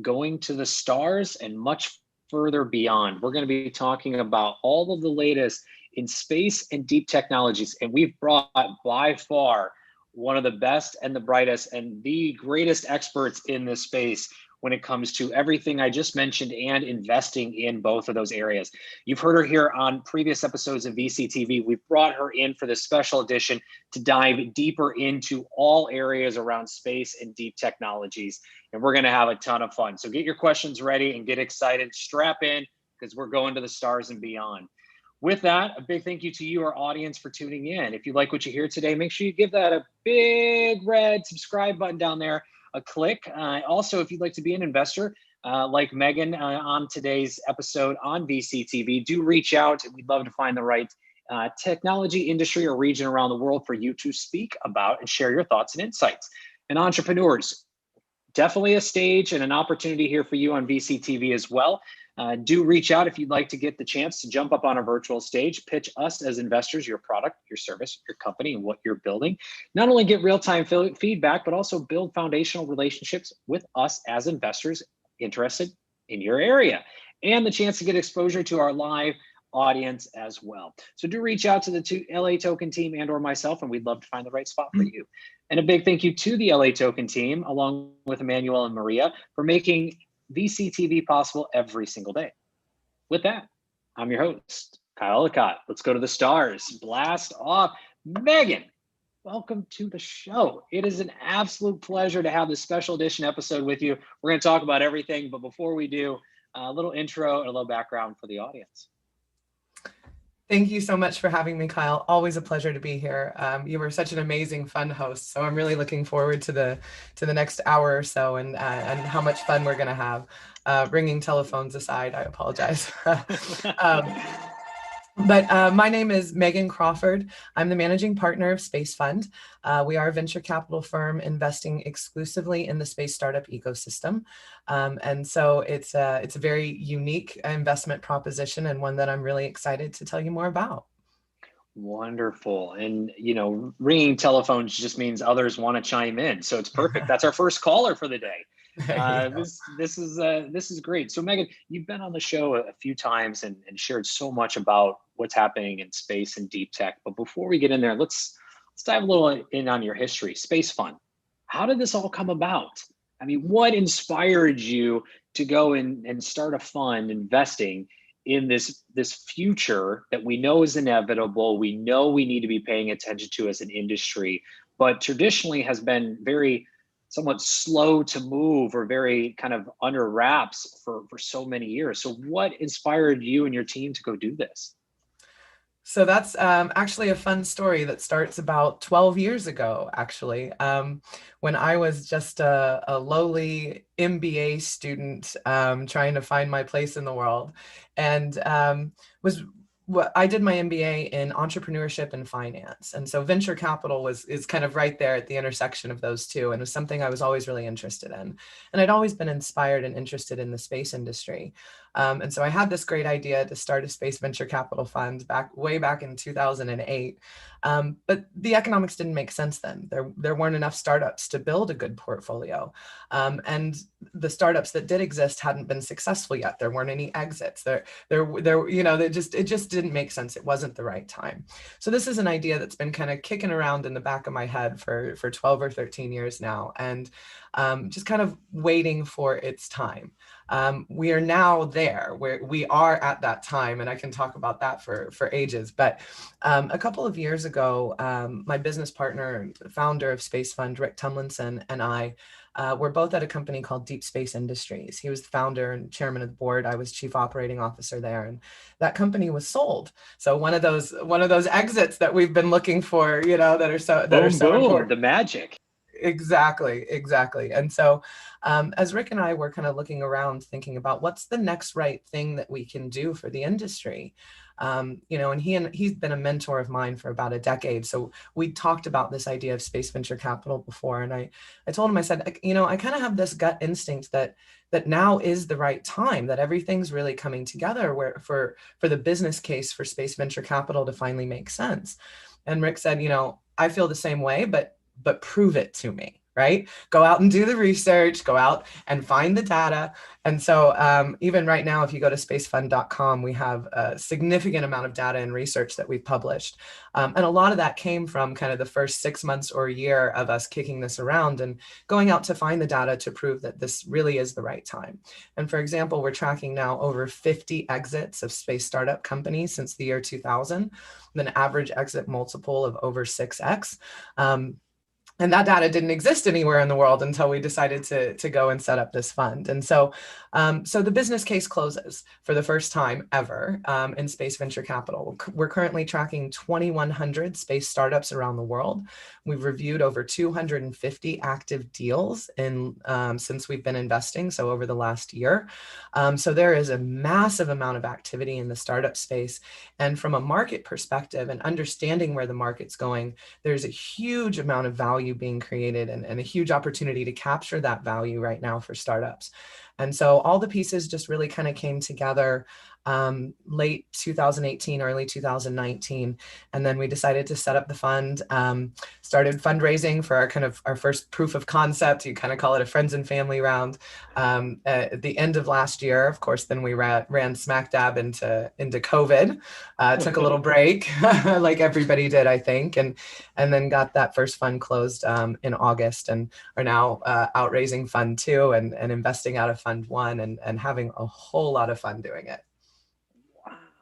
going to the stars and much further beyond. We're going to be talking about all of the latest in space and deep technologies. And we've brought by far one of the best and the brightest and the greatest experts in this space when it comes to everything I just mentioned and investing in both of those areas. You've heard her here on previous episodes of VCTV. We've brought her in for this special edition to dive deeper into all areas around space and deep technologies. And we're going to have a ton of fun. So get your questions ready and get excited. Strap in because we're going to the stars and beyond. With that, a big thank you to you, our audience, for tuning in. If you like what you hear today, make sure you give that a big red subscribe button down there a click. Also, if you'd like to be an investor like Megan on today's episode on VCTV, do reach out. We'd love to find the right technology industry or region around the world for you to speak about and share your thoughts and insights. And entrepreneurs, definitely a stage and an opportunity here for you on VCTV as well. Do reach out if you'd like to get the chance to jump up on a virtual stage, pitch us as investors, your product, your service, your company, and what you're building. Not only get real-time feedback, but also build foundational relationships with us as investors interested in your area, and the chance to get exposure to our live audience as well. So do reach out to the LA Token team and or myself, and we'd love to find the right spot for you. And a big thank you to the LA Token team, along with Emmanuel and Maria, for making VCTV possible every single day. With that, I'm your host, Kyle Ellicott. Let's go to the stars. Blast off. Megan, welcome to the show. It is an absolute pleasure to have this special edition episode with you. We're going to talk about everything, but before we do, a little intro and a little background for the audience. Thank you so much for having me, Kyle. Always a pleasure to be here. You were such an amazing, fun host, so I'm really looking forward to the next hour or so and how much fun we're going to have. Ringing telephones aside, I apologize. But my name is Megan Crawford. I'm the managing partner of Space Fund. We are a venture capital firm investing exclusively in the space startup ecosystem. And so it's a very unique investment proposition and one that I'm really excited to tell you more about. Wonderful. And, you know, ringing telephones just means others want to chime in. So it's perfect. That's our first caller for the day. This is great. So Megan, you've been on the show a few times and shared so much about what's happening in space and deep tech. But before we get in there, let's dive a little in on your history. Space Fund. How did this all come about? I mean, what inspired you to go and start a fund investing in this future that we know is inevitable? We know we need to be paying attention to as an industry, but traditionally has been very somewhat slow to move or very kind of under wraps for so many years. So what inspired you and your team to go do this? So that's actually a fun story that starts about 12 years ago, actually, when I was just a lowly MBA student trying to find my place in the world. And I did my MBA in entrepreneurship and finance. And so venture capital is kind of right there at the intersection of those two. And it was something I was always really interested in. And I'd always been inspired and interested in the space industry. And so I had this great idea to start a space venture capital fund way back in 2008. But the economics didn't make sense then. There weren't enough startups to build a good portfolio. And the startups that did exist hadn't been successful yet. There weren't any exits. It just didn't make sense. It wasn't the right time. So this is an idea that's been kind of kicking around in the back of my head for 12 or 13 years now, and just kind of waiting for its time. We are now there where we are at that time, and I can talk about that for ages. But a couple of years ago, my business partner, founder of Space Fund, Rick Tumlinson, and I were both at a company called Deep Space Industries. He was the founder and chairman of the board. I was chief operating officer there, and that company was sold. So one of those exits that we've been looking for, that are so important. The magic. Exactly. And so as Rick and I were kind of looking around thinking about what's the next right thing that we can do for the industry, and he's been a mentor of mine for about a decade. So we talked about this idea of space venture capital before. And I told him, I said, I kind of have this gut instinct that now is the right time, that everything's really coming together for the business case for space venture capital to finally make sense. And Rick said, I feel the same way, but prove it to me, right? Go out and do the research, go out and find the data. And so even right now, if you go to spacefund.com, we have a significant amount of data and research that we've published. And a lot of that came from kind of the first 6 months or a year of us kicking this around and going out to find the data to prove that this really is the right time. And for example, we're tracking now over 50 exits of space startup companies since the year 2000, with an average exit multiple of over 6x. And that data didn't exist anywhere in the world until we decided to go and set up this fund. And so, so the business case closes for the first time ever in space venture capital. We're currently tracking 2,100 space startups around the world. We've reviewed over 250 active deals since we've been investing, so over the last year. So there is a massive amount of activity in the startup space. And from a market perspective and understanding where the market's going, there's a huge amount of value being created and a huge opportunity to capture that value right now for startups. And so all the pieces just really kind of came together late 2018, early 2019. And then we decided to set up the fund, started fundraising for our first proof of concept. You kind of call it a friends and family round. At the end of last year, of course, then we ran smack dab into COVID, took a little break like everybody did, I think. And then got that first fund closed in August and are now out raising fund 2 and investing out of fund 1 and having a whole lot of fun doing it.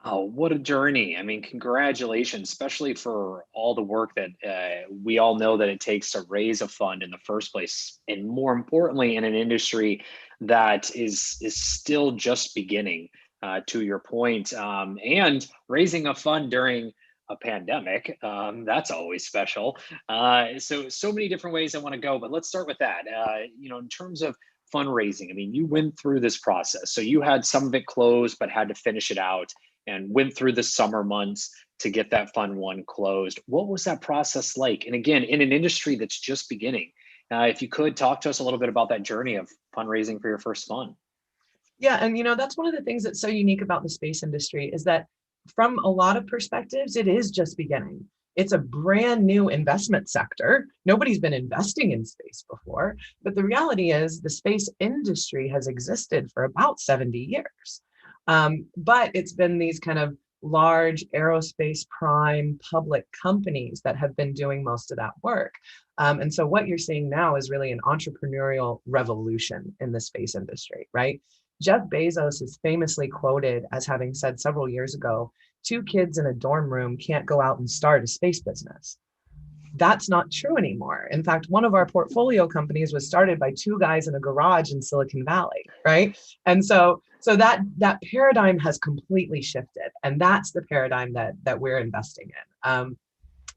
Wow, what a journey. I mean, congratulations, especially for all the work that we all know that it takes to raise a fund in the first place. And more importantly, in an industry that is still just beginning, to your point, and raising a fund during a pandemic, that's always special. So many different ways I want to go, but let's start with that. In terms of fundraising, I mean, you went through this process. So you had some of it closed, but had to finish it out and went through the summer months to get that fund 1 closed. What was that process like? And again, in an industry that's just beginning, if you could talk to us a little bit about that journey of fundraising for your first fund. Yeah, and that's one of the things that's so unique about the space industry is that from a lot of perspectives, it is just beginning. It's a brand new investment sector. Nobody's been investing in space before, but the reality is the space industry has existed for about 70 years. But it's been these kind of large aerospace prime public companies that have been doing most of that work. And so what you're seeing now is really an entrepreneurial revolution in the space industry, right? Jeff Bezos is famously quoted as having said several years ago, 2 kids in a dorm room can't go out and start a space business. That's not true anymore. In fact, one of our portfolio companies was started by 2 guys in a garage in Silicon Valley, right? And so that paradigm has completely shifted, and that's the paradigm that we're investing in.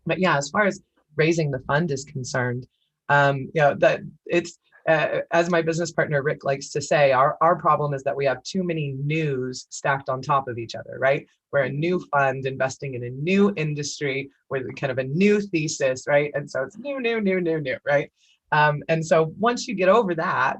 But yeah, as far as raising the fund is concerned, that it's as my business partner Rick likes to say, our problem is that we have too many news stacked on top of each other, right? We're a new fund investing in a new industry with kind of a new thesis, right? And so it's new, right? And so once you get over that,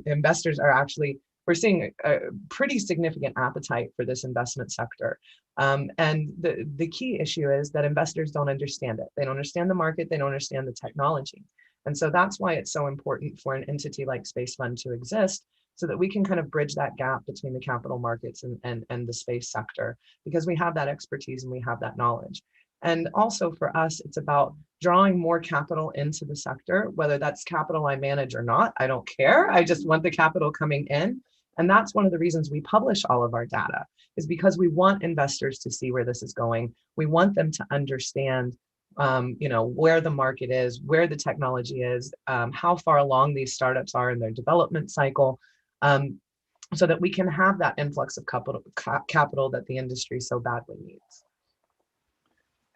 investors are actually, we're seeing a pretty significant appetite for this investment sector. And the key issue is that investors don't understand it. They don't understand the market. They don't understand the technology. And so that's why it's so important for an entity like Space Fund to exist, so that we can kind of bridge that gap between the capital markets and the space sector, because we have that expertise and we have that knowledge. And also for us, it's about drawing more capital into the sector, whether that's capital I manage or not. I don't care. I just want the capital coming in. And that's one of the reasons we publish all of our data, is because we want investors to see where this is going. We want them to understand where the market is, where the technology is, how far along these startups are in their development cycle, so that we can have that influx of capital that the industry so badly needs.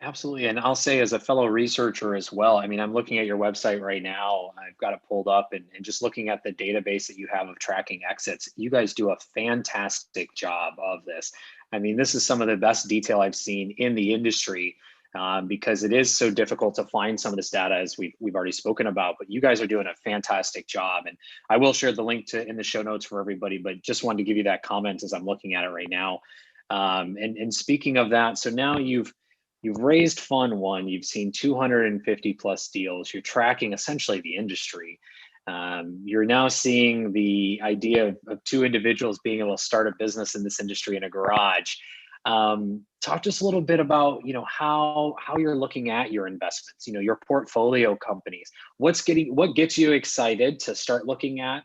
Absolutely. And I'll say, as a fellow researcher as well, I mean, I'm looking at your website right now. I've got it pulled up and just looking at the database that you have of tracking exits. You guys do a fantastic job of this. I mean, this is some of the best detail I've seen in the industry. Because it is so difficult to find some of this data, as we've already spoken about, but you guys are doing a fantastic job. And I will share the link in the show notes for everybody, but just wanted to give you that comment as I'm looking at it right now. And speaking of that, so now you've You've raised fund one, you've seen 250 plus deals, you're tracking essentially the industry. You're now seeing the idea of two individuals being able to start a business in this industry in a garage. Talk to us a little bit about, how you're looking at your investments, your portfolio companies. What gets you excited to start looking at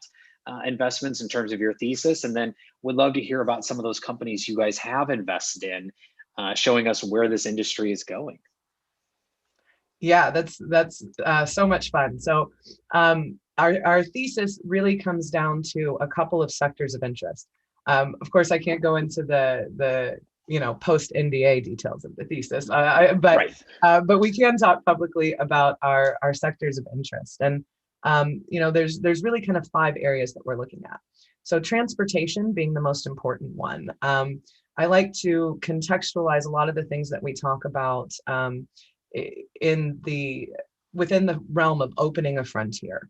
investments in terms of your thesis? And then would love to hear about some of those companies you guys have invested in, showing us where this industry is going. Yeah, that's so much fun. So our thesis really comes down to a couple of sectors of interest. Of course, I can't go into the post NDA details of the thesis, Right. but we can talk publicly about our sectors of interest. And there's really kind of 5 areas that we're looking at. So transportation being the most important one. I like to contextualize a lot of the things that we talk about within the realm of opening a frontier.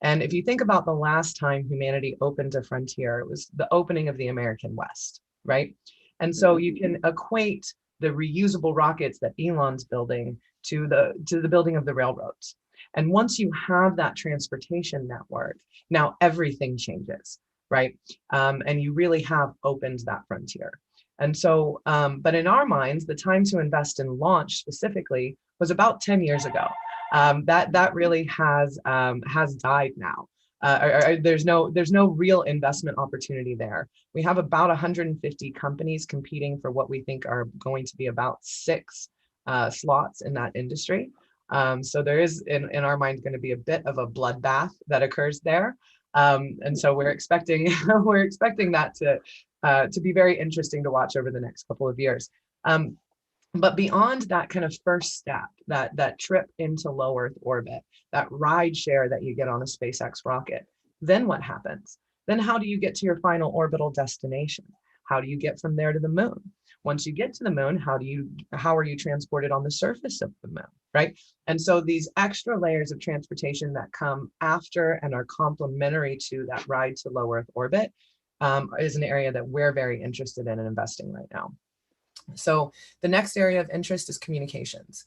And if you think about the last time humanity opened a frontier, it was the opening of the American West, right? And so you can equate the reusable rockets that Elon's building to the building of the railroads. And once you have that transportation network, now everything changes, right? And you really have opened that frontier. And so, but in our minds, the time to invest in launch specifically was about 10 years ago. That really has died now. There's no real investment opportunity there. We have about 150 companies competing for what we think are going to be about 6 slots in that industry. So there is, in our mind, going to be a bit of a bloodbath that occurs there. And so we're expecting that to be very interesting to watch over the next couple of years. But beyond that kind of first step, that trip into low Earth orbit, that ride share that you get on a SpaceX rocket, then what happens? Then how do you get to your final orbital destination? How do you get from there to the moon? Once you get to the moon, how are you transported on the surface of the moon, right? And so these extra layers of transportation that come after and are complementary to that ride to low Earth orbit is an area that we're very interested in and investing right now. So the next area of interest is communications,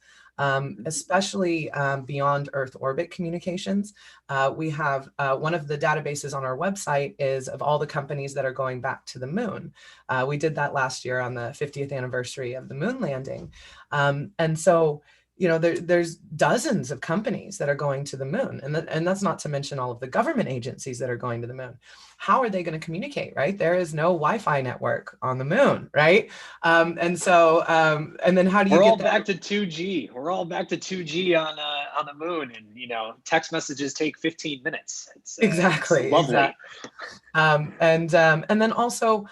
especially beyond Earth orbit communications. We have one of the databases on our website is of all the companies that are going back to the moon. We did that last year on the 50th anniversary of the moon landing. And so there's dozens of companies that are going to the moon, and that's not to mention all of the government agencies that are going to the moon. How are they going to communicate, right? There is no Wi-Fi network on the moon, right? And then how do you We're get all back to 2G. We're all back to 2G on the moon, and text messages take 15 minutes. Exactly. It's lovely. And then also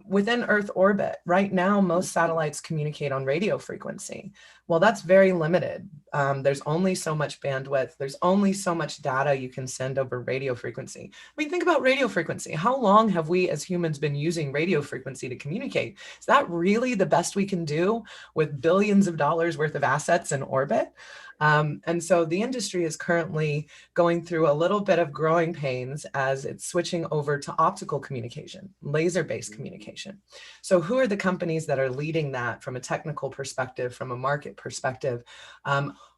within Earth orbit, right now, most satellites communicate on radio frequency. Well, that's very limited. There's only so much bandwidth. There's only so much data you can send over radio frequency. I mean, think about radio frequency. How long have we as humans been using radio frequency to communicate? Is that really the best we can do with billions of dollars worth of assets in orbit? And so the industry is currently going through a little bit of growing pains as it's switching over to optical communication, laser-based communication. So who are the companies that are leading that from a technical perspective, from a market perspective?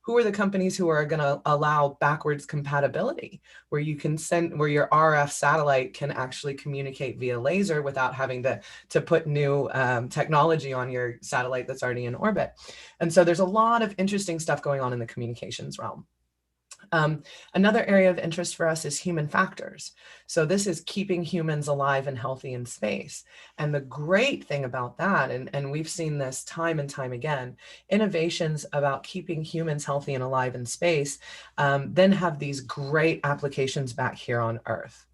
Who are the companies who are going to allow backwards compatibility, where you can where your RF satellite can actually communicate via laser without having to put new technology on your satellite that's already in orbit? And so there's a lot of interesting stuff going on in the communications realm. Another area of interest for us is human factors. So this is keeping humans alive and healthy in space. And the great thing about that, and we've seen this time and time again, innovations about keeping humans healthy and alive in space then have these great applications back here on Earth.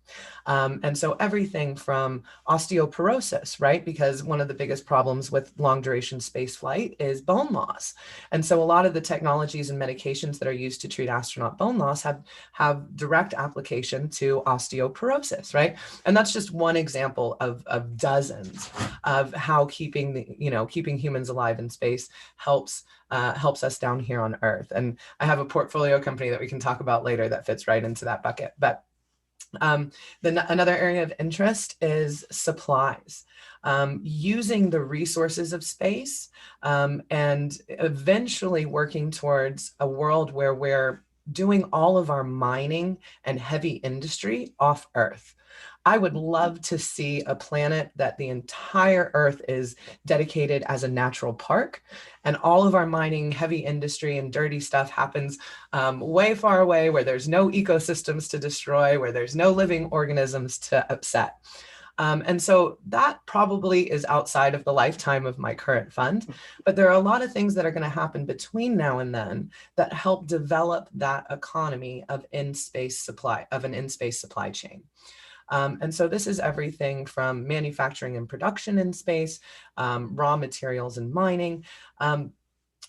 And so everything from osteoporosis, right? Because one of the biggest problems with long duration space flight is bone loss. And so a lot of the technologies and medications that are used to treat astronaut bone loss have direct application to osteoporosis, right? And that's just one example of dozens of how keeping humans alive in space helps us down here on Earth. And I have a portfolio company that we can talk about later that fits right into that bucket. But Another area of interest is supplies. Using the resources of space and eventually working towards a world where we're doing all of our mining and heavy industry off Earth. I would love to see a planet that the entire Earth is dedicated as a natural park, and all of our mining, heavy industry, and dirty stuff happens way far away where there's no ecosystems to destroy, where there's no living organisms to upset. And so that probably is outside of the lifetime of my current fund, but there are a lot of things that are going to happen between now and then that help develop that economy of in-space supply, of an in-space supply chain. And so this is everything from manufacturing and production in space, raw materials and mining,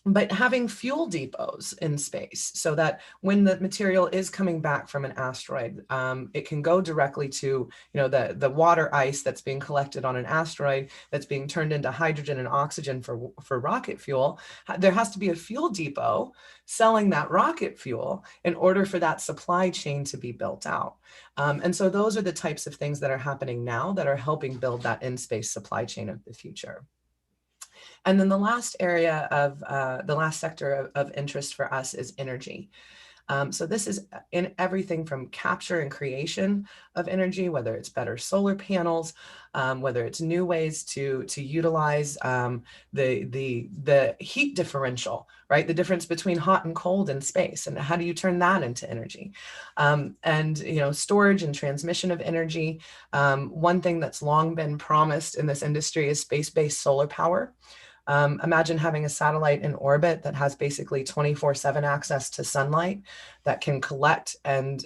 but having fuel depots in space so that when the material is coming back from an asteroid, it can go directly to, the water ice that's being collected on an asteroid that's being turned into hydrogen and oxygen for rocket fuel. There has to be a fuel depot selling that rocket fuel in order for that supply chain to be built out. And so those are the types of things that are happening now that are helping build that in-space supply chain of the future. And then the last area of the last sector of interest for us is energy. So this is in everything from capture and creation of energy, whether it's better solar panels, whether it's new ways to utilize the heat differential, right? The difference between hot and cold in space, and how do you turn that into energy? And storage and transmission of energy. One thing that's long been promised in this industry is space-based solar power. Imagine having a satellite in orbit that has basically 24/7 access to sunlight that can collect and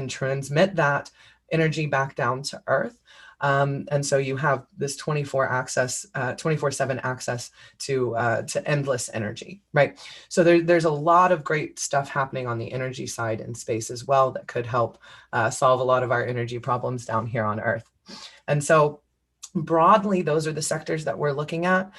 transmit that energy back down to Earth. And so you have this 24/7 access to endless energy, right? So there's a lot of great stuff happening on the energy side in space as well that could help solve a lot of our energy problems down here on Earth. And so broadly, those are the sectors that we're looking at.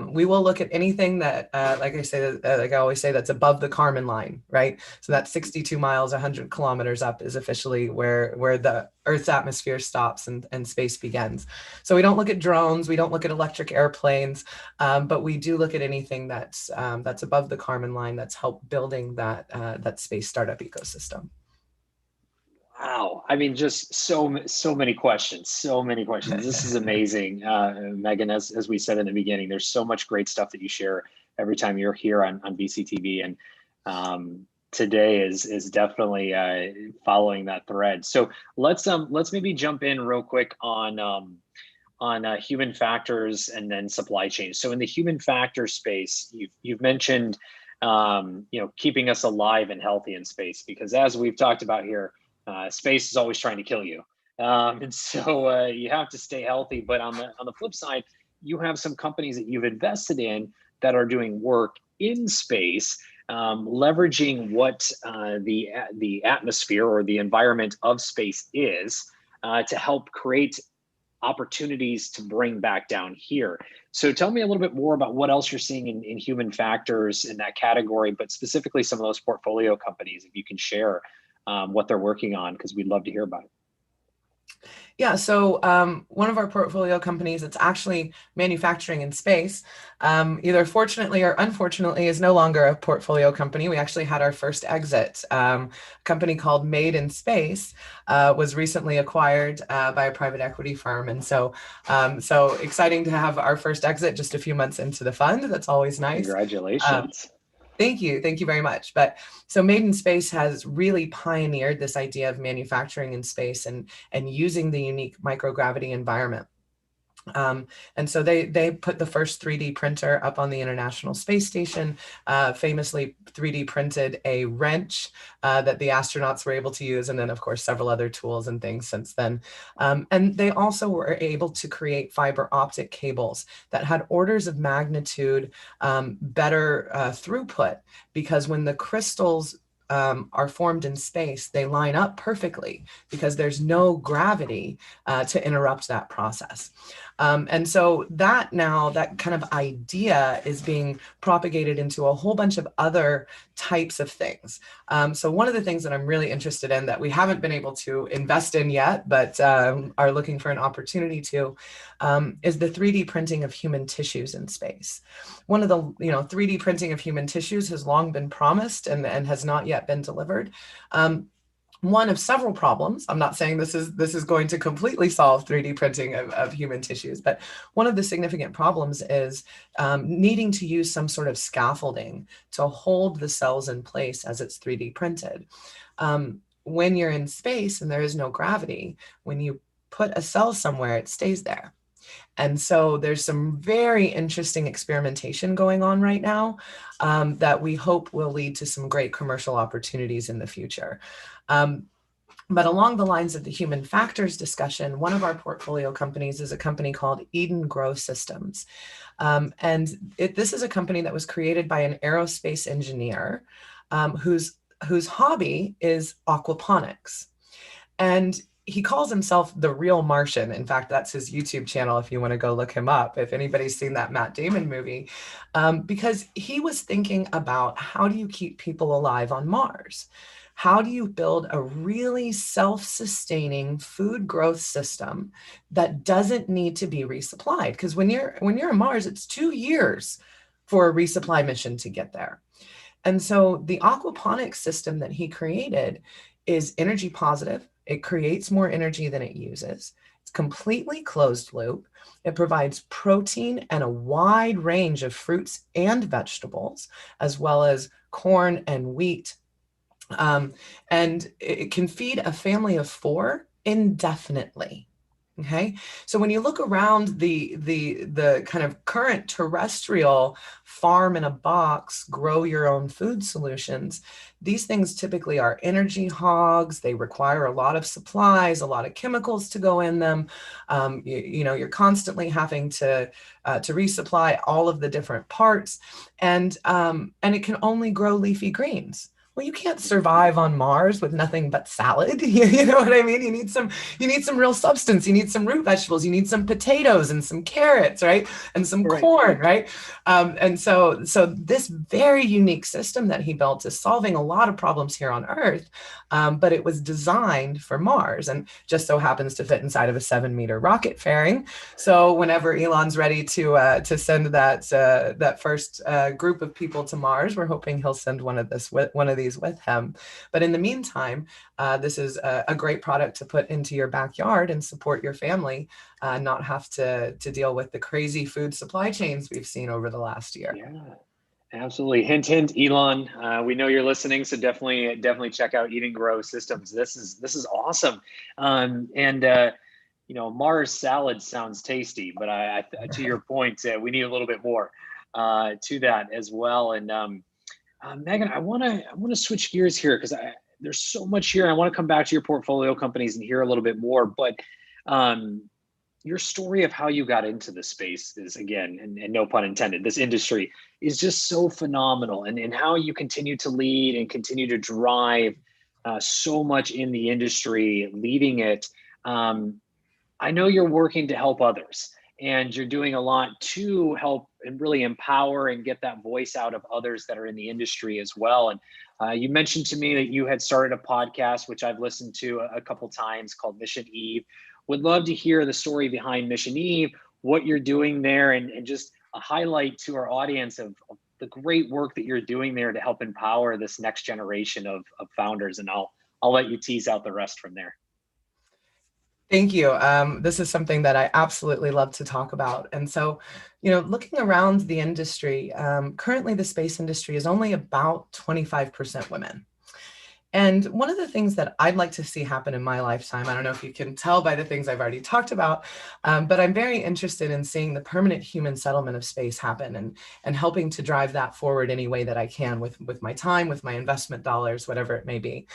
We will look at anything that, like I always say, that's above the Kármán line, right? So that's 62 miles, 100 kilometers up is officially where the Earth's atmosphere stops and space begins. So we don't look at drones, we don't look at electric airplanes, but we do look at anything that's above the Kármán line that's helped building that space startup ecosystem. Wow. I mean, just so many questions, so many questions. This is amazing. Megan, as we said in the beginning, there's so much great stuff that you share every time you're here on BCTV. And today is definitely following that thread. So let's maybe jump in real quick on human factors and then supply chain. So in the human factor space, you've mentioned keeping us alive and healthy in space, because as we've talked about here, space is always trying to kill you. And so you have to stay healthy. But on the flip side, you have some companies that you've invested in that are doing work in space, leveraging what the atmosphere or the environment of space is to help create opportunities to bring back down here. So tell me a little bit more about what else you're seeing in human factors in that category, but specifically some of those portfolio companies, if you can share what they're working on, because we'd love to hear about it. Yeah, so one of our portfolio companies that's actually manufacturing in space, either fortunately or unfortunately, is no longer a portfolio company. We actually had our first exit. A company called Made in Space was recently acquired by a private equity firm. And so exciting to have our first exit just a few months into the fund. That's always nice. Congratulations. Thank you very much. But so Made in Space has really pioneered this idea of manufacturing in space and using the unique microgravity environment. And so they put the first 3D printer up on the International Space Station, famously 3D printed a wrench that the astronauts were able to use, and then of course several other tools and things since then. And they also were able to create fiber optic cables that had orders of magnitude better throughput, because when the crystals are formed in space, they line up perfectly because there's no gravity to interrupt that process. And so that kind of idea is being propagated into a whole bunch of other types of things. So one of the things that I'm really interested in that we haven't been able to invest in yet, but are looking for an opportunity to, is the 3D printing of human tissues in space. One of the, 3D printing of human tissues has long been promised and has not yet been delivered. One of several problems. I'm not saying this is going to completely solve 3D printing of human tissues, but one of the significant problems is needing to use some sort of scaffolding to hold the cells in place as it's 3D printed. When you're in space and there is no gravity, when you put a cell somewhere, it stays there. And so there's some very interesting experimentation going on right now that we hope will lead to some great commercial opportunities in the future. But along the lines of the human factors discussion, one of our portfolio companies is a company called Eden Grow Systems. This is a company that was created by an aerospace engineer whose hobby is aquaponics. And he calls himself the real Martian. In fact, that's his YouTube channel if you want to go look him up, if anybody's seen that Matt Damon movie, because he was thinking about how do you keep people alive on Mars? How do you build a really self-sustaining food growth system that doesn't need to be resupplied? Because when you're on Mars, it's 2 years for a resupply mission to get there. And so the aquaponics system that he created is energy positive. It creates more energy than it uses. It's completely closed loop. It provides protein and a wide range of fruits and vegetables, as well as corn and wheat. And it can feed a family of 4 indefinitely. Okay, so when you look around the kind of current terrestrial farm in a box, grow your own food solutions, these things typically are energy hogs. They require a lot of supplies, a lot of chemicals to go in them. You're constantly having to resupply all of the different parts, and it can only grow leafy greens. Well, you can't survive on Mars with nothing but salad. You know what I mean? You need some real substance. You need some root vegetables. You need some potatoes and some carrots, right? And some corn, right? And so this very unique system that he built is solving a lot of problems here on Earth, but it was designed for Mars and just so happens to fit inside of a 7-meter rocket fairing. So whenever Elon's ready to send that first group of people to Mars, we're hoping he'll send one of these with him. But in the meantime, this is a great product to put into your backyard and support your family, not have to deal with the crazy food supply chains we've seen over the last year. Yeah, absolutely. Hint, hint, Elon. We know you're listening, so definitely check out Eden Grow Systems. This is awesome. Mars salad sounds tasty, but to your point, we need a little bit more to that as well. And Megan, I want to switch gears here because there's so much here. I want to come back to your portfolio companies and hear a little bit more. But your story of how you got into the space is, again, and no pun intended, this industry is just so phenomenal, and how you continue to lead and continue to drive so much in the industry, leading it. I know you're working to help others, and you're doing a lot to help and really empower and get that voice out of others that are in the industry as well. And you mentioned to me that you had started a podcast, which I've listened to a couple times, called Mission Eve. Would love to hear the story behind Mission Eve, what you're doing there, and just a highlight to our audience of the great work that you're doing there to help empower this next generation of founders. And I'll let you tease out the rest from there. Thank you. This is something that I absolutely love to talk about. And so, looking around the industry, currently the space industry is only about 25% women. And one of the things that I'd like to see happen in my lifetime, I don't know if you can tell by the things I've already talked about, but I'm very interested in seeing the permanent human settlement of space happen and helping to drive that forward any way that I can with my time, with my investment dollars, whatever it may be.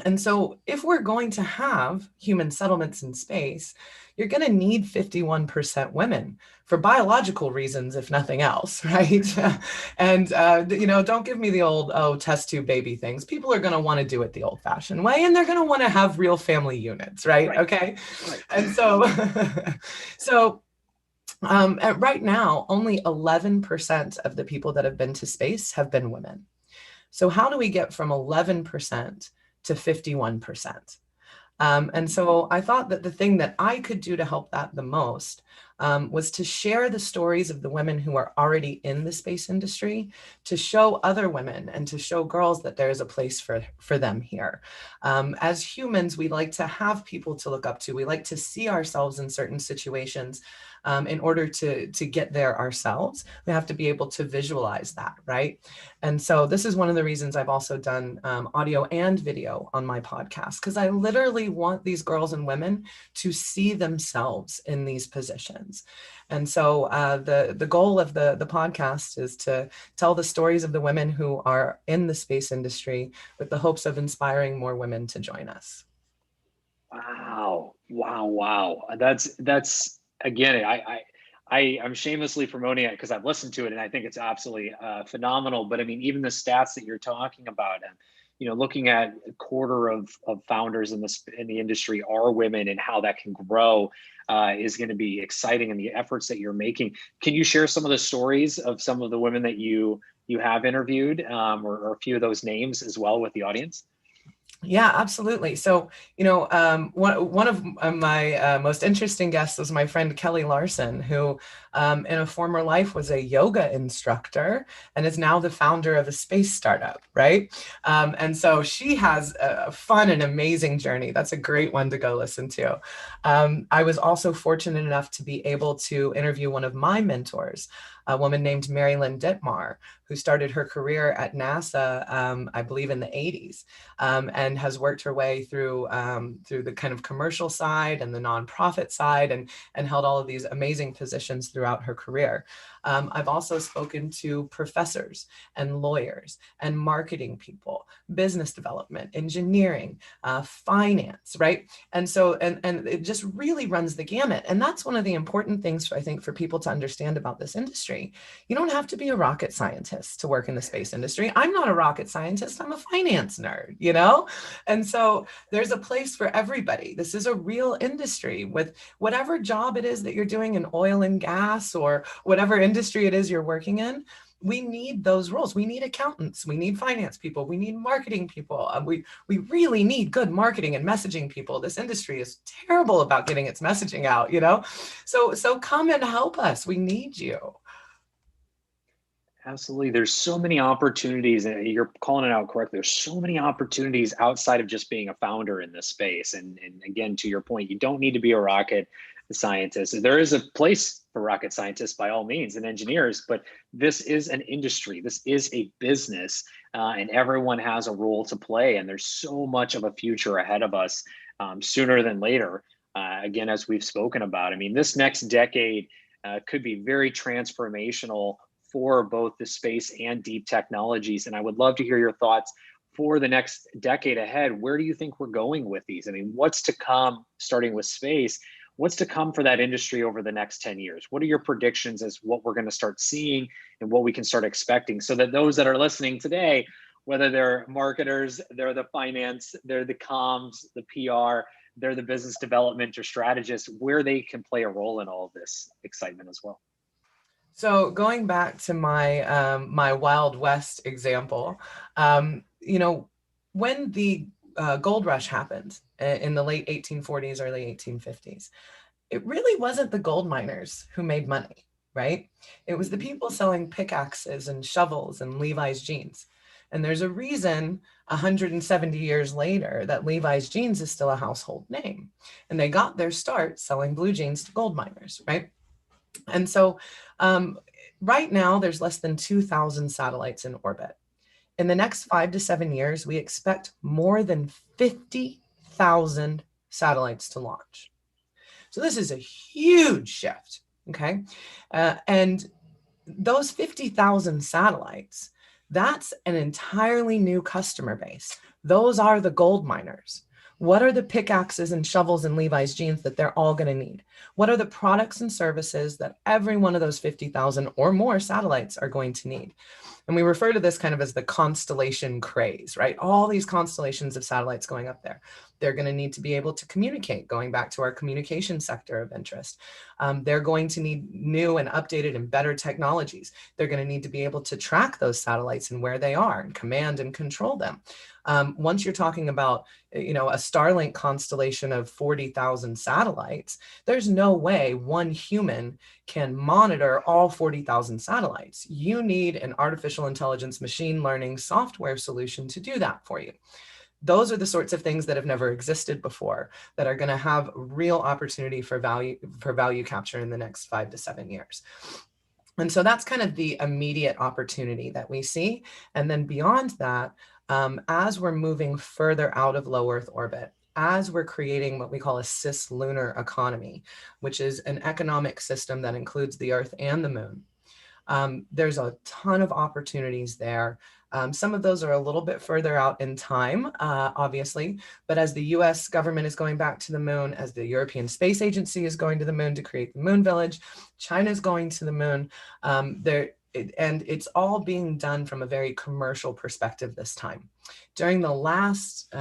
And so if we're going to have human settlements in space, you're going to need 51% women for biological reasons, if nothing else, right? And, don't give me the old, oh, test tube baby things. People are going to want to do it the old fashioned way, and they're going to want to have real family units, right? Right. Okay. Right. And so, so right now, only 11% of the people that have been to space have been women. So how do we get from 11% to 51%? And so I thought that the thing that I could do to help that the most was to share the stories of the women who are already in the space industry, to show other women and to show girls that there is a place for them here. As humans, we like to have people to look up to. We like to see ourselves in certain situations. In order to get there ourselves, we have to be able to visualize that, right? And so this is one of the reasons I've also done audio and video on my podcast, because I literally want these girls and women to see themselves in these positions. And so the goal of the podcast is to tell the stories of the women who are in the space industry with the hopes of inspiring more women to join us. Wow. Wow. Wow. That's again, I'm shamelessly promoting it because I've listened to it and I think it's absolutely phenomenal. But I mean, even the stats that you're talking about, and looking at a quarter of founders in the industry are women, and how that can grow is going to be exciting. And the efforts that you're making. Can you share some of the stories of some of the women that you have interviewed, or a few of those names as well with the audience? Yeah, absolutely. So, one of my most interesting guests was my friend Kelly Larson, who in a former life was a yoga instructor and is now the founder of a space startup, right? And so she has a fun and amazing journey. That's a great one to go listen to. I was also fortunate enough to be able to interview one of my mentors, a woman named Mary Lynn Dittmar, who started her career at NASA, I believe in the 80s, and has worked her way through the kind of commercial side and the nonprofit side, and held all of these amazing positions throughout her career. I've also spoken to professors and lawyers and marketing people, business development, engineering, finance, right? And so, and it just really runs the gamut. And that's one of the important things, I think, for people to understand about this industry. You don't have to be a rocket scientist to work in the space industry. I'm not a rocket scientist. I'm a finance nerd, And so there's a place for everybody. This is a real industry with whatever job it is that you're doing in oil and gas, or whatever industry it is you're working in. We need those roles. We need accountants. We need finance people. We need marketing people. We really need good marketing and messaging people. This industry is terrible about getting its messaging out, So come and help us. We need you. Absolutely. There's so many opportunities, and you're calling it out correctly. There's so many opportunities outside of just being a founder in this space. And again, to your point, you don't need to be a rocket scientist. There is a place for rocket scientists by all means, and engineers, but this is an industry. This is a business, and everyone has a role to play. And there's so much of a future ahead of us, sooner than later. Again, as we've spoken about, I mean, this next decade could be very transformational for both the space and deep technologies. And I would love to hear your thoughts for the next decade ahead. Where do you think we're going with these? I mean, what's to come, starting with space? What's to come for that industry over the next 10 years? What are your predictions as what we're going to start seeing and what we can start expecting, so that those that are listening today, whether they're marketers, they're the finance, they're the comms, the PR, they're the business development or strategists, where they can play a role in all of this excitement as well? So going back to my my Wild West example, when the gold rush happened in the late 1840s, early 1850s, it really wasn't the gold miners who made money, right? It was the people selling pickaxes and shovels and Levi's jeans. And there's a reason 170 years later that Levi's jeans is still a household name. And they got their start selling blue jeans to gold miners, right? And so right now, there's less than 2,000 satellites in orbit. In the next 5 to 7 years, we expect more than 50,000 satellites to launch. So this is a huge shift, okay? And those 50,000 satellites, That's an entirely new customer base. Those are the gold miners. What are the pickaxes and shovels and Levi's jeans that they're all going to need? What are the products and services that every one of those 50,000 or more satellites are going to need? And we refer to this kind of as the constellation craze, right? All these constellations of satellites going up there. They're going to need to be able to communicate, going back to our communication sector of interest. They're going to need new and updated and better technologies. They're going to need to be able to track those satellites and where they are and command and control them. Once you're talking about, you know, a Starlink constellation of 40,000 satellites, there's no way one human can monitor all 40,000 satellites. You need an artificial intelligence, machine learning software solution to do that for you. Those are the sorts of things that have never existed before that are going to have real opportunity for value capture in the next 5 to 7 years. And so that's kind of the immediate opportunity that we see. And then beyond that, as we're moving further out of low Earth orbit, as we're creating what we call a cis-lunar economy, which is an economic system that includes the Earth and the Moon, there's a ton of opportunities there. Some of those are a little bit further out in time, obviously, but as the US government is going back to the moon, as the European Space Agency is going to the moon to create the moon village, China's going to the moon, and it's all being done from a very commercial perspective this time. During the last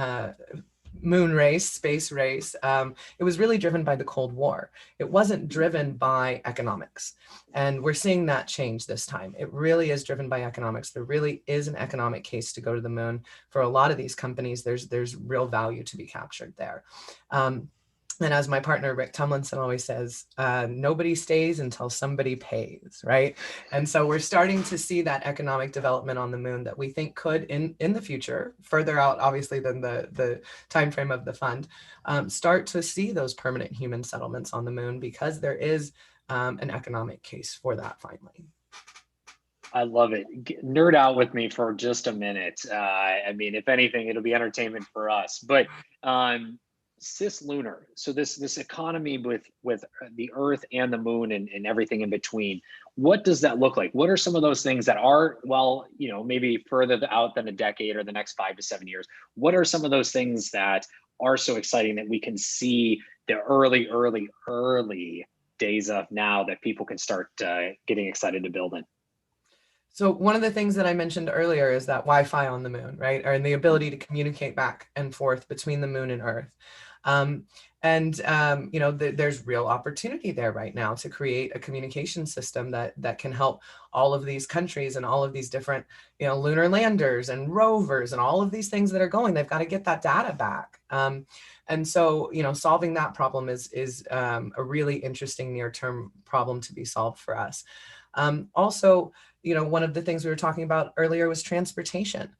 moon race, space race, it was really driven by the Cold War. It wasn't driven by economics. And we're seeing that change this time. It really is driven by economics. There really is an economic case to go to the moon. For a lot of these companies, there's real value to be captured there. And as my partner, Rick Tumlinson, always says, nobody stays until somebody pays, right? And so we're starting to see that economic development on the moon that we think could, in the future, further out, obviously, than the time frame of the fund, start to see those permanent human settlements on the moon because there is an economic case for that finally. I love it. Nerd out with me for just a minute. I mean, if anything, it'll be entertainment for us. But cislunar, so this economy with the Earth and the Moon and everything in between, what does that look like? What are some of those things that are, well, you know, maybe further out than a decade or the next 5 to 7 years? What are some of those things that are so exciting that we can see the early days of now that people can start getting excited to build in? So one of the things that I mentioned earlier is that Wi-Fi on the moon, right? Or the ability to communicate back and forth between the moon and Earth. You know, there's real opportunity there right now to create a communication system that can help all of these countries and all of these different, you know, lunar landers and rovers and all of these things that are going. They've got to get that data back. And so, you know, solving that problem is a really interesting near-term problem to be solved for us. Also, you know, one of the things we were talking about earlier was transportation.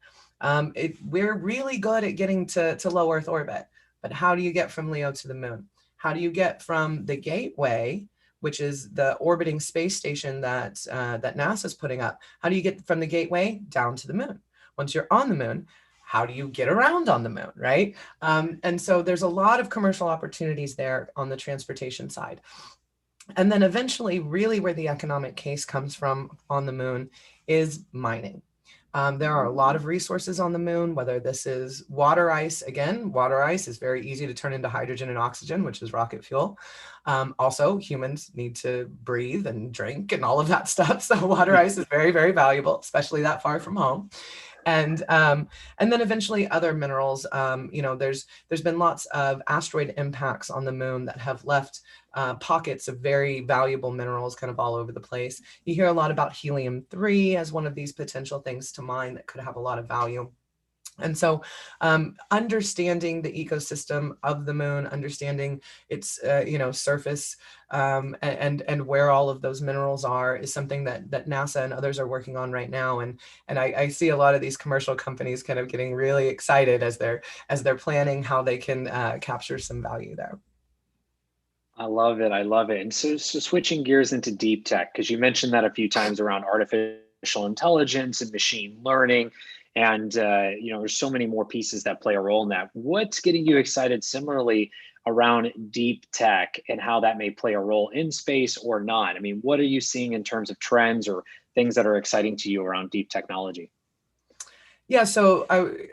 We're really good at getting to low Earth orbit, but how do you get from LEO to the moon? How do you get from the Gateway, which is the orbiting space station that NASA's putting up? How do you get from the Gateway down to the moon? Once you're on the moon, how do you get around on the moon, right? And so there's a lot of commercial opportunities there on the transportation side. And then eventually, really where the economic case comes from on the moon is mining. There are a lot of resources on the moon, whether this is water ice. Again, water ice is very easy to turn into hydrogen and oxygen, which is rocket fuel. Also, humans need to breathe and drink and all of that stuff. So water ice is very, very valuable, especially that far from home. And then eventually other minerals. You know, there's been lots of asteroid impacts on the moon that have left pockets of very valuable minerals kind of all over the place. You hear a lot about helium-3 as one of these potential things to mine that could have a lot of value. And so understanding the ecosystem of the moon, understanding its you know, surface and where all of those minerals are is something that NASA and others are working on right now. And I see a lot of these commercial companies kind of getting really excited as they're planning how they can capture some value there. I love it. I love it. And so switching gears into deep tech, because you mentioned that a few times around artificial intelligence and machine learning. And, you know, there's so many more pieces that play a role in that. What's getting you excited similarly around deep tech and how that may play a role in space or not? I mean, what are you seeing in terms of trends or things that are exciting to you around deep technology? Yeah, so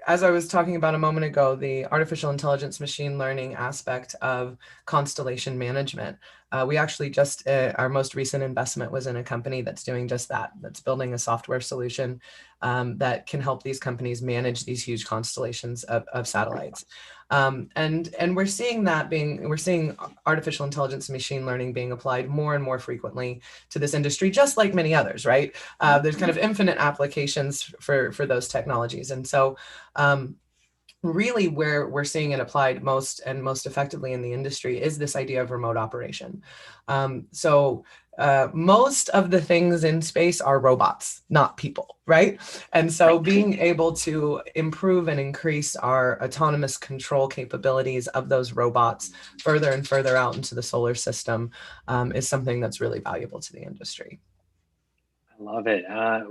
as I was talking about a moment ago, the artificial intelligence machine learning aspect of constellation management, we actually just, our most recent investment was in a company that's doing just that, that's building a software solution that can help these companies manage these huge constellations of satellites. And we're seeing we're seeing artificial intelligence and machine learning being applied more and more frequently to this industry, just like many others, right? There's kind of infinite applications for those technologies. And so really where we're seeing it applied most and most effectively in the industry is this idea of remote operation. Most of the things in space are robots, not people, right? And so being able to improve and increase our autonomous control capabilities of those robots further and further out into the solar system is something that's really valuable to the industry. Love it.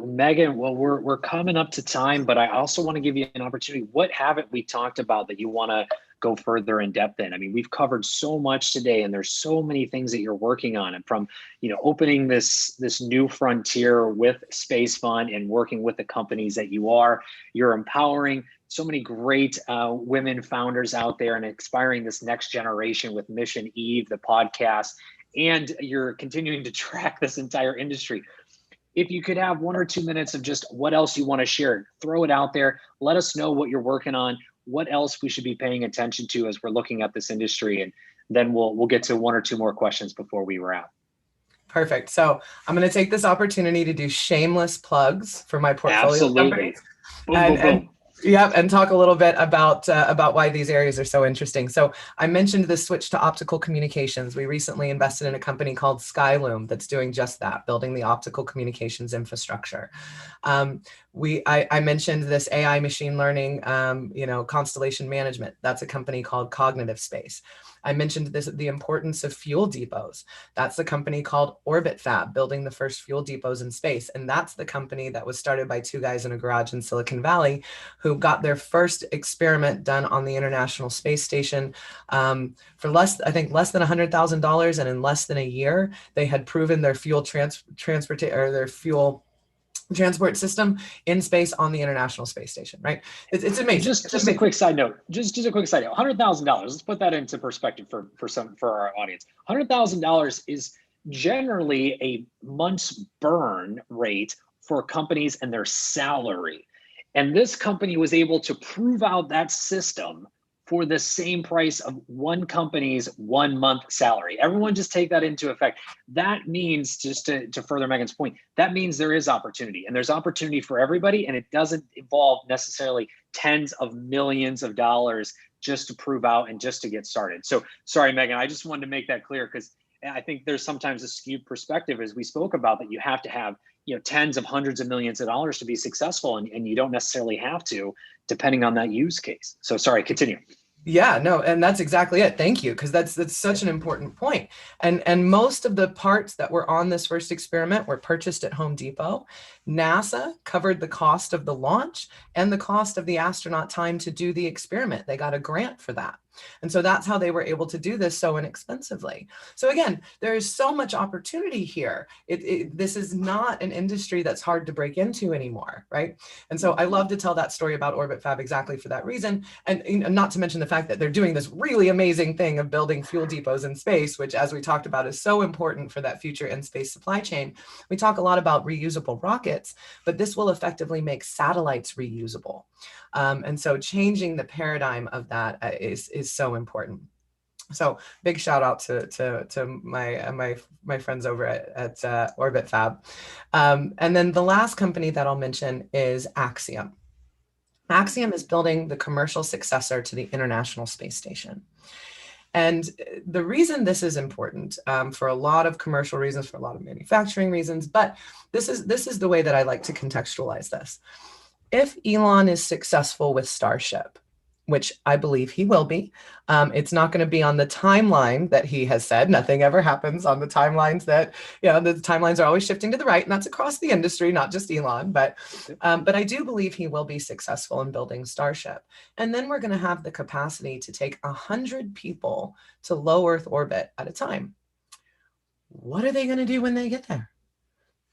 Megan, well, we're coming up to time, but I also want to give you an opportunity. What haven't we talked about that you want to go further in depth in? I mean, we've covered so much today, and there's so many things that you're working on, and from, you know, opening this new frontier with Space Fund and working with the companies that you're empowering so many great women founders out there and inspiring this next generation with Mission Eve, the podcast, and you're continuing to track this entire industry. If you could have 1 or 2 minutes of just what else you want to share, throw it out there. Let us know what you're working on, what else we should be paying attention to as we're looking at this industry. And then we'll get to 1 or 2 more questions before we wrap. Perfect. So I'm going to take this opportunity to do shameless plugs for my portfolio Absolutely. companies. Boom, boom, boom. Yeah, and talk a little bit about why these areas are so interesting. So I mentioned the switch to optical communications. We recently invested in a company called Skyloom that's doing just that, building the optical communications infrastructure. I mentioned this AI machine learning, constellation management. That's a company called Cognitive Space. I mentioned the importance of fuel depots. That's the company called Orbit Fab, building the first fuel depots in space. And that's the company that was started by two guys in a garage in Silicon Valley who got their first experiment done on the International Space Station for less than $100,000. And in less than a year, they had proven their fuel transport system in space on the International Space Station, right? It's amazing. Just a quick side note. Just a quick side note. $100,000. Let's put that into perspective for our audience. $100,000 is generally a month's burn rate for companies and their salary. And this company was able to prove out that system for the same price of one company's 1 month salary. Everyone just take that into effect. That means, just to further Megan's point, that means there is opportunity, and there's opportunity for everybody, and it doesn't involve necessarily tens of millions of dollars just to prove out and just to get started. So sorry, Megan, I just wanted to make that clear because I think there's sometimes a skewed perspective, as we spoke about, that you have to have, you know, tens of hundreds of millions of dollars to be successful, and you don't necessarily have to, depending on that use case. So sorry, continue. Yeah, no, and that's exactly it. Thank you, because that's such an important point. And most of the parts that were on this first experiment were purchased at Home Depot. NASA covered the cost of the launch and the cost of the astronaut time to do the experiment. They got a grant for that. And so that's how they were able to do this so inexpensively. So again, there is so much opportunity here. This is not an industry that's hard to break into anymore, right? And so I love to tell that story about Orbit Fab exactly for that reason. And not to mention the fact that they're doing this really amazing thing of building fuel depots in space, which, as we talked about, is so important for that future in space supply chain. We talk a lot about reusable rockets, but this will effectively make satellites reusable. And so changing the paradigm of that is so important. So big shout out to my friends over at Orbit Fab. And then the last company that I'll mention is Axiom. Axiom is building the commercial successor to the International Space Station. And the reason this is important for a lot of commercial reasons, for a lot of manufacturing reasons, but this is the way that I like to contextualize this. If Elon is successful with Starship, which I believe he will be, it's not going to be on the timeline that he has said. Nothing ever happens on the timelines that, the timelines are always shifting to the right, and that's across the industry, not just Elon. But I do believe he will be successful in building Starship. And then we're going to have the capacity to take 100 people to low Earth orbit at a time. What are they going to do when they get there?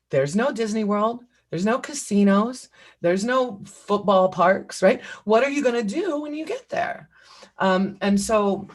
There's no Disney World. There's no casinos. There's no football parks, right? What are you going to do when you get there? And so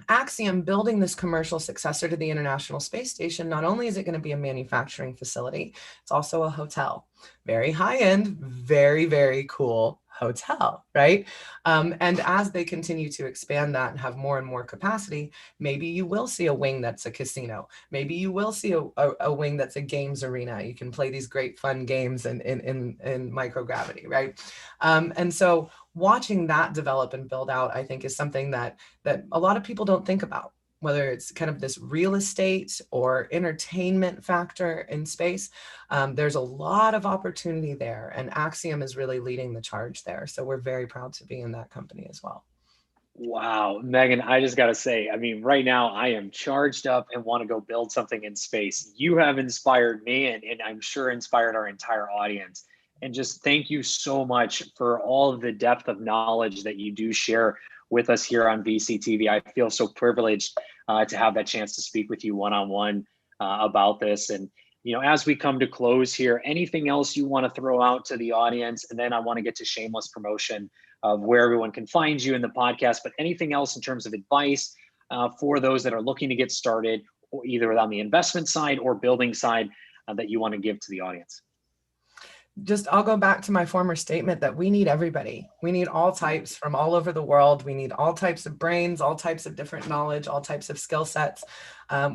Axiom, building this commercial successor to the International Space Station, not only is it going to be a manufacturing facility, it's also a hotel. Very high end, very, very cool hotel, right? And as they continue to expand that and have more and more capacity, maybe you will see a wing that's a casino. Maybe you will see a wing that's a games arena. You can play these great fun games in microgravity, right? And so watching that develop and build out, I think, is something that a lot of people don't think about, whether it's kind of this real estate or entertainment factor in space. There's a lot of opportunity there, and Axiom is really leading the charge there. So we're very proud to be in that company as well. Wow, Megan, I just got to say, I mean, right now I am charged up and want to go build something in space. You have inspired me, and I'm sure inspired our entire audience. And just thank you so much for all of the depth of knowledge that you do share with us here on VCTV. I feel so privileged to have that chance to speak with you one-on-one about this. And, you know, as we come to close here, anything else you want to throw out to the audience? And then I want to get to shameless promotion of where everyone can find you in the podcast, but anything else in terms of advice for those that are looking to get started, or either on the investment side or building side that you want to give to the audience? Just, I'll go back to my former statement that we need everybody. We need all types from all over the world. We need all types of brains, all types of different knowledge, all types of skill sets.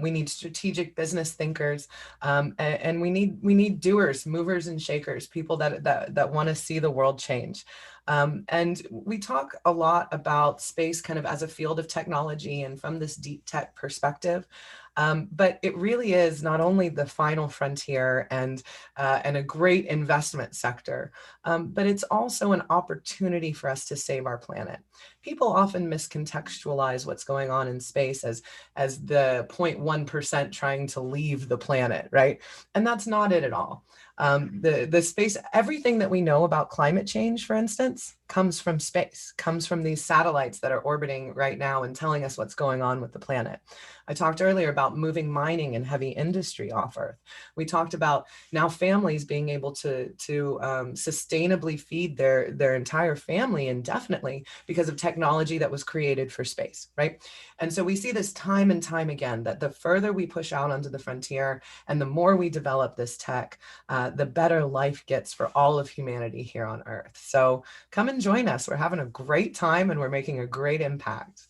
We need strategic business thinkers, and we need doers, movers and shakers, people that want to see the world change. And we talk a lot about space kind of as a field of technology and from this deep tech perspective. But it really is not only the final frontier and a great investment sector, but it's also an opportunity for us to save our planet. People often miscontextualize what's going on in space as the 0.1% trying to leave the planet, right? And that's not it at all. The space, everything that we know about climate change, for instance, comes from space, comes from these satellites that are orbiting right now and telling us what's going on with the planet. I talked earlier about moving mining and heavy industry off Earth. We talked about now families being able to sustainably feed their entire family indefinitely because of technology that was created for space, right? And so we see this time and time again, that the further we push out onto the frontier and the more we develop this tech, the better life gets for all of humanity here on Earth. So come and join us. We're having a great time and we're making a great impact.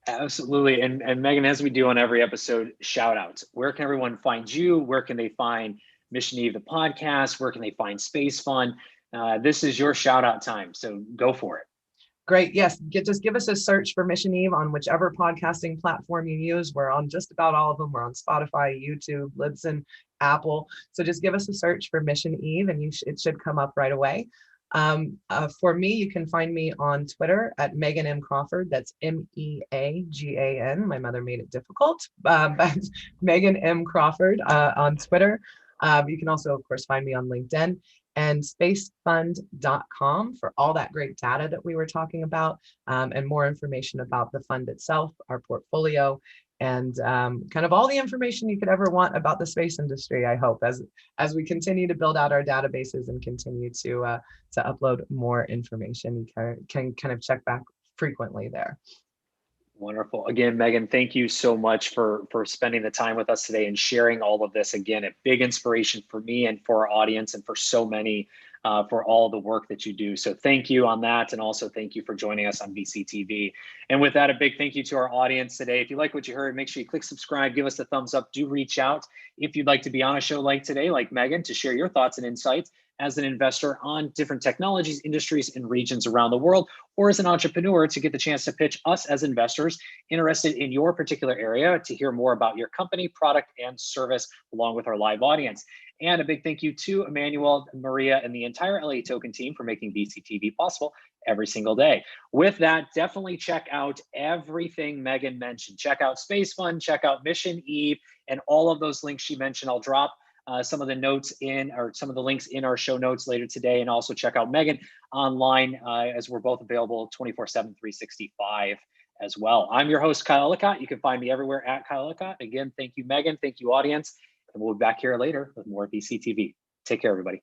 Absolutely. And Megan, as we do on every episode, shout outs. Where can everyone find you? Where can they find Mission Eve, the podcast? Where can they find Space Fun? This is your shout out time. So go for it. Great. Yes. Just give us a search for Mission Eve on whichever podcasting platform you use. We're on just about all of them. We're on Spotify, YouTube, Libsyn, Apple. So just give us a search for Mission Eve and it should come up right away. For me, you can find me on Twitter at Megan M. Crawford. That's MEAGAN. My mother made it difficult, but Megan M. Crawford on Twitter. You can also, of course, find me on LinkedIn and spacefund.com for all that great data that we were talking about, and more information about the fund itself, our portfolio, and kind of all the information you could ever want about the space industry, I hope, as we continue to build out our databases and continue to upload more information. You can kind of check back frequently there. Wonderful. Again, Megan, thank you so much for spending the time with us today and sharing all of this. Again, a big inspiration for me and for our audience and for so many for all the work that you do. So thank you on that. And also thank you for joining us on VCTV. And with that, a big thank you to our audience today. If you like what you heard, make sure you click subscribe, give us a thumbs up, do reach out. If you'd like to be on a show like today, like Megan, to share your thoughts and insights as an investor on different technologies, industries, and regions around the world, or as an entrepreneur to get the chance to pitch us as investors interested in your particular area to hear more about your company, product, and service along with our live audience. And a big thank you to Emmanuel, Maria, and the entire LATOKEN team for making VCTV possible every single day. With that, definitely check out everything Megan mentioned. Check out Space Fund, check out Mission Eve, and all of those links she mentioned. I'll drop some of the notes in, or some of the links in our show notes later today. And also check out Megan online as we're both available 24/7, 365 as well. I'm your host, Kyle Ellicott. You can find me everywhere at Kyle Ellicott. Again, thank you, Megan. Thank you, audience. And we'll be back here later with more VCTV. Take care, everybody.